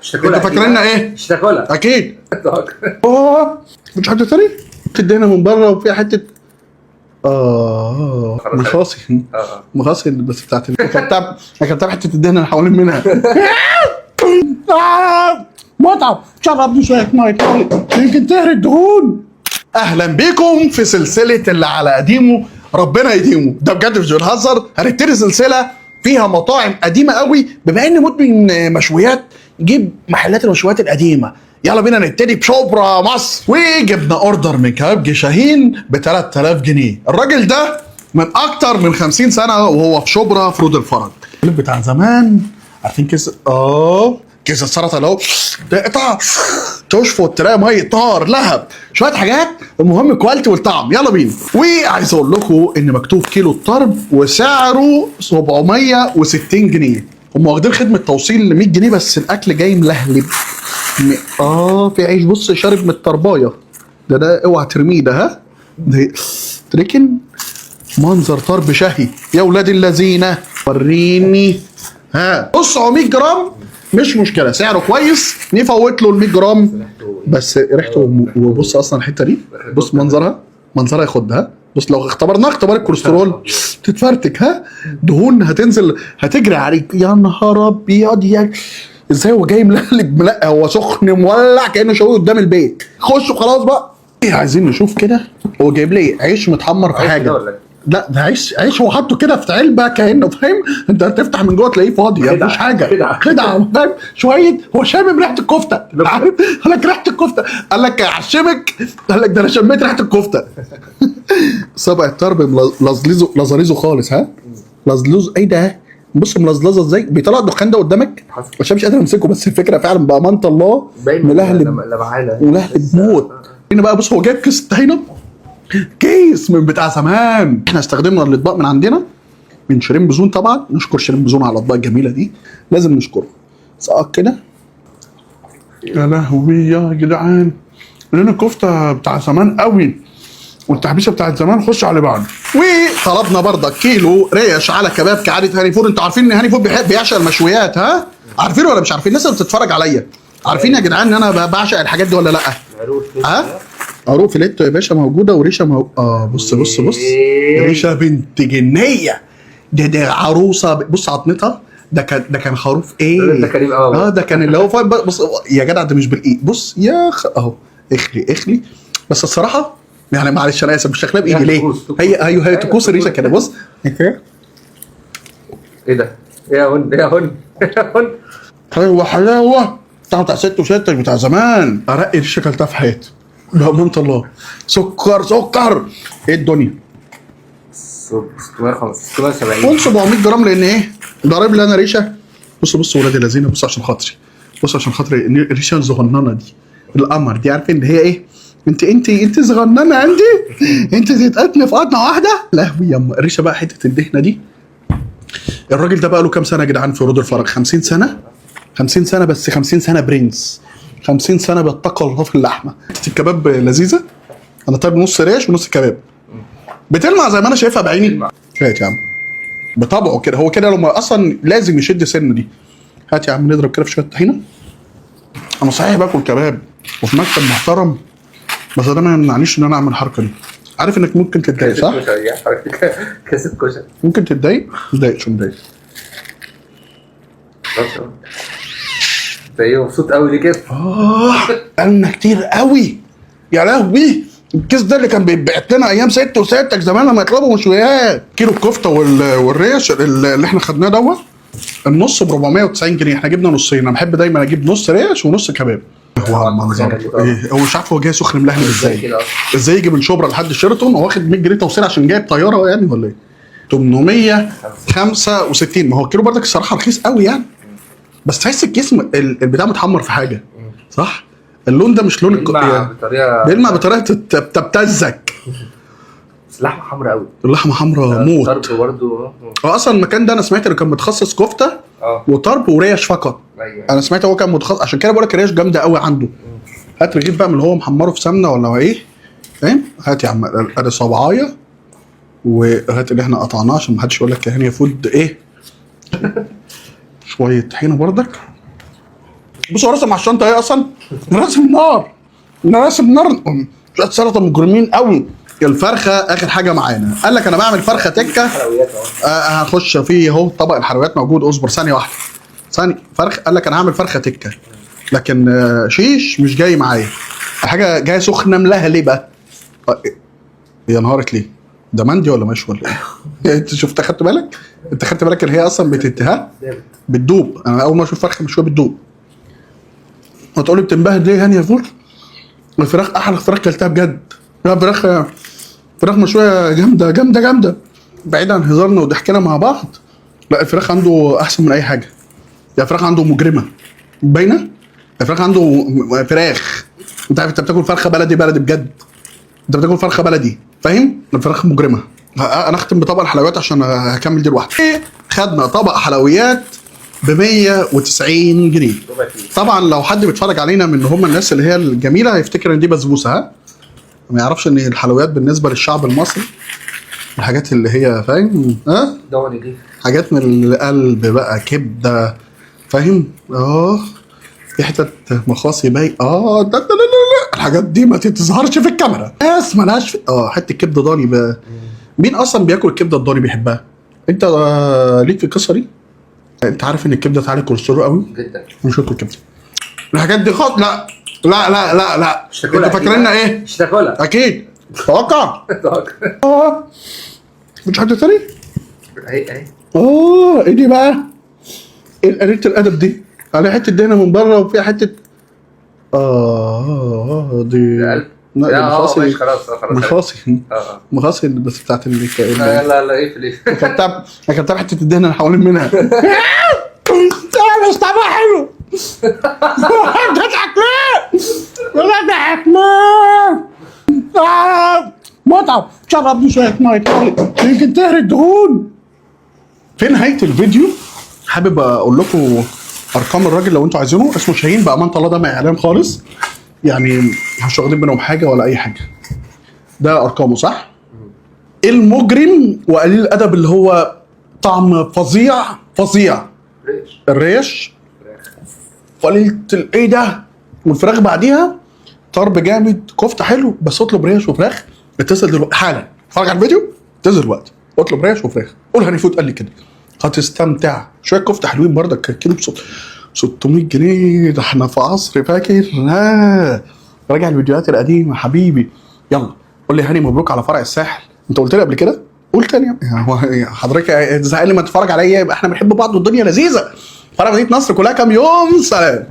مش تاكلها. انت فاكريننا ايه؟ مش تاكلها اكيد. مش حد تاني تدينا من بره وفيها حته مخاصي مخاصي بس بتاعت كانت حته الدهن اللي حوالين منها. متعب شربني شويه ميه يمكن تهري الدهون. اهلا بيكم في سلسله اللي على قديمه ربنا يديمه. ده بجد مش بنهزر، هنبتدي سلسله فيها مطاعم قديمه قوي. بما اني مدمن مشويات نجيب محلات المشويات القديمه. يلا بينا نبتدي بشبرا مصر. وجبنا اوردر من كبابجي شاهين ب 3000 جنيه. الراجل ده من اكتر من 50 سنه وهو في شبرا في رود الفرج. بتاع زمان عارفين كيس كيس السلطه اللي هو تقطع تشفط تلاقي ميه نار لهب شويه حاجات. المهم كواليتي والطعم. يلا بينا. وعايز اقول لكم ان مكتوب كيلو الطرب وسعره 760 جنيه. هم واخدين خدمه توصيل ل 100 جنيه بس الاكل جاي ملهلب. في عيش بص شارب من الطربايه ده اوعى ترميه ده. ها ده تركن منظر طرب شهي يا ولاد اللذينه. وريني بصوا 100 جرام مش مشكله سعره كويس نفوت له ال 100 جرام بس ريحته. وبص اصلا الحته دي بص منظرها ياخدها. بص لو اختبرناه اختبار الكوليسترول تتفرتك. دهون هتنزل هتجري عليك. يا نهار ابيض يا ازاي هو جاي ملقلب هو سخن مولع كانه شوي قدام البيت. خشوا خلاص بقى. عايزين نشوف كده هو جايب لي عيش متحمر في حاجه. لا ده عيش هو حاطه كده في علبه كانه فاهم. انت هتفتح من جوه تلاقيه فاضي يعني مفيش حاجه. خدعه فاهم شويه. هو شامم ريحه الكفته عارف. قال لك ريحه الكفته قال لك عشمك قال لك ده انا شميت ريحه الكفته. سبع الطرب لزليزه خالص. لزلوز ايه ده. بص ملزلزه ازاي بيطلع الدخان ده قدامك عشان مش قادر امسكه. بس الفكره فعلا بامانه الله ملهلب موت. هنا بقى بص هو جايب كيس طحينه كيس من بتاع زمان. احنا استخدمنا الاطباق من عندنا من شيرين بزون. طبعا نشكر شيرين بزون على الاطباق الجميله دي لازم نشكره. سقط كده يا لهوي يا جدعان. لنا كفته بتاع زمان قوي والتحبيشه بتاعت زمان. خش على بعض. وطلبنا برضك كيلو ريش على كباب كعاده هاني فود. انتوا عارفين ان هاني فود بيعشق المشويات. عارفين ولا مش عارفين؟ الناس اللي بتتفرج عليا عارفين يا جدعان ان انا بعشق الحاجات دي ولا لا؟ عروق فيليتو يا باشا موجوده وريشه بص ريشه بنت جنيه. ده عروسه بص عظمتها. ده كان خروف ايه ده كريم ده كان اللي هو فاهم. بص يا جدع ده مش بالايد. بص يا اهو اخلي بس الصراحه يعني معلش انا اسف مش شكلها بايدي ليه. هي تكوس الريشه كده. بص ايه ده يا هن حلاوه بتاع ست وستك بتاع زمان. ارق ريشه كلتها في حياتي بأمانة الله. سكر ايه الدنيا. 670 قول 700 جرام لان ايه ضارب لي انا ريشه. بص ولاد الذين بص عشان خاطري. الريشه الصغننه دي القمر دي عارفين ان هي ايه. انت صغننه عندي. انت تتقتلي في قطنه واحده. لهوي يما الريشه بقى حته الدهنه دي. الراجل ده بقى له كام سنه يا جدعان في رود الفرج؟ 50 سنه. 50 سنه بس 50 سنه برنس. 50 سنه بيتقى الله في اللحمه. الكباب لذيذه. انا طيب نص ريش ونص كباب بتلمع زي ما انا شايفها بعيني. هات يا عم بطبعه كده. هو كده لما اصلا لازم يشد سن دي. هات يا عم نضرب كده في شويه طحينه. انا صحيح باكل كباب وفي مكتب محترم بس ده ما يمنعنيش ان انا اعمل الحركه دي. عارف انك ممكن تتضايق صح؟ كاسه كشري ممكن تتضايق. مش متضايق. انت ايه مبسوط قوي ليه كده؟ قالنا كتير قوي يا لهوي. الكيس ده اللي كان بيتبعت لنا ايام ست وستك زمان لما يطلبوا مشويات. كيلو الكفته والريش اللي احنا خدناه دوت النص ب 490 جنيه. احنا جبنا نصين. انا بحب دايما اجيب نص ريش ونص كباب. هو المنظر هو مش عارف هو جاي سخن ملهلب ازاي يجي من شبرا لحد شيراتون. هو واخد 100 جنيه توصيل عشان جايب طياره يعني ولا ايه؟ 865. ما هو الكيلو برضك الصراحه رخيص قوي يعني. بس تحس الكيس البتاع متحمر في حاجه صح. اللون ده مش لون بيلمع بطريقه تبتزك. اللحمه حمراء قوي. اللحمه حمراء موت. طرب برضه اصلا المكان ده انا سمعت انه كان متخصص كفته وطرب وريش فقط. أيوة. انا سمعت هو كان متخصص عشان كده بقول لك الريش جامده قوي عنده. هات رغيف بقى من اللي هو محمره في سمنه ولا ايه فاهم. هات يا عم ادي صبعايه وهات اللي احنا قطعناه عشان ما حدش يقول لك يا هاني فود ايه. شويه طحينه برضك بص هو راسم على الشنطه ايه اصلا؟ راسم نار. راسم نار. شويه سلطه مجرمين قوي. الفرخه اخر حاجه معانا. قال لك انا بعمل فرخه تكه. حلويات اهو. هخش فيه اهو طبق الحلويات موجود. اصبر ثانيه واحده. ثانيه قال لك انا هعمل فرخه تكه، لكن شيش مش جاي معايا. حاجه جايه سخنه ملهلبه. يا نهارك ليه؟ ده مندي ولا مشوي ولا ايه؟ انت شفت خدت بالك؟ انت خدت بالك ان هي اصلا بتدوب. انا اول ما اشوف فرخه مشويه بتدوب. هتقولي بتنبهد ليه هاني يا فول؟ الفراخ احلى فراخ كلتها بجد. لا فراخ مشويه جامده جامده جامده. بعيد عن هزارنا وضحكنا مع بعض، لا الفراخ عنده احسن من اي حاجه. يا فراخ عنده مجرمه باينه. الفراخ عنده فراخ. انت عارف انت بتاكل فرخه بلدي بجد. انت بتاكل فرخه بلدي فاهم؟ الفراخ مجرمه. انا اختم بطبق الحلويات عشان هكمل دي لوحدي. خدنا طبق حلويات ب 190 جنيه. طبعا لو حد بيتفرج علينا من هم الناس اللي هي الجميله هيفتكر ان دي بسبوسه. ها ما يعرفش ان الحلويات بالنسبه للشعب المصري الحاجات اللي هي فاهم. ها حاجات من القلب بقى، كبده فاهم. في حتت مخاصي باي. لا الحاجات دي ما تظهرش في الكاميرا. ناس مالهاش حته كبده ضاني بقى. مين اصلا بياكل الكبده الضاني بيحبها؟ انت ليك في القصه دي؟ انت عارف ان الكبده تعالي كوليسترول قوي جدا. مش هاكل كبده. الحاجات دي خالص. لا لا لا لا لا. انت فاكريننا ايه؟ مش تاكلها اكيد. توقع. مش حد تاني؟ اهي. ايه دي بقى؟ ايه قليله الادب دي؟ على حته دهنه من بره وفيها حته دي ماشي خلاص مخاصي بس بتاعت لا ايه كانت حته الدهنه اللي حوالين منها. مش طعمها حلو. بتضحك ليه؟ ولا ضحك ليه؟ متعب. شربني شويه ميه يمكن تهري الدهون. في نهايه الفيديو حابب اقول لكم ارقام الراجل لو انتوا عايزينه. اسمه شاهين بامانه الله. ده ما اعلان خالص يعني، مش واخدين منهم حاجه ولا اي حاجه. ده ارقامه صح. المجرم وقليل الادب اللي هو طعم فظيع الريش قليله ايه ده والفراخ بعديها طرب جامد. كفته حلو بس اطلب ريش وفراخ. اتصل دلوقتي حالا اتفرج على الفيديو. اتصل دلوقتي اطلب ريش وفراخ. قول هاني فوت قال لي كده هتستمتع. شويه كفته حلوين بردك كيلو ب 600 جنيه. ده احنا في عصر فاكر. راجع الفيديوهات القديمه حبيبي. يلا قول لي هاني مبروك على فرع الساحل. انت قلت لي قبل كده. قول تاني. هو حضرتك زهقان لما تتفرج عليا يبقى احنا بنحب بعض والدنيا لذيذه. فرع مدينه نصر كلها كام يوم. سلام.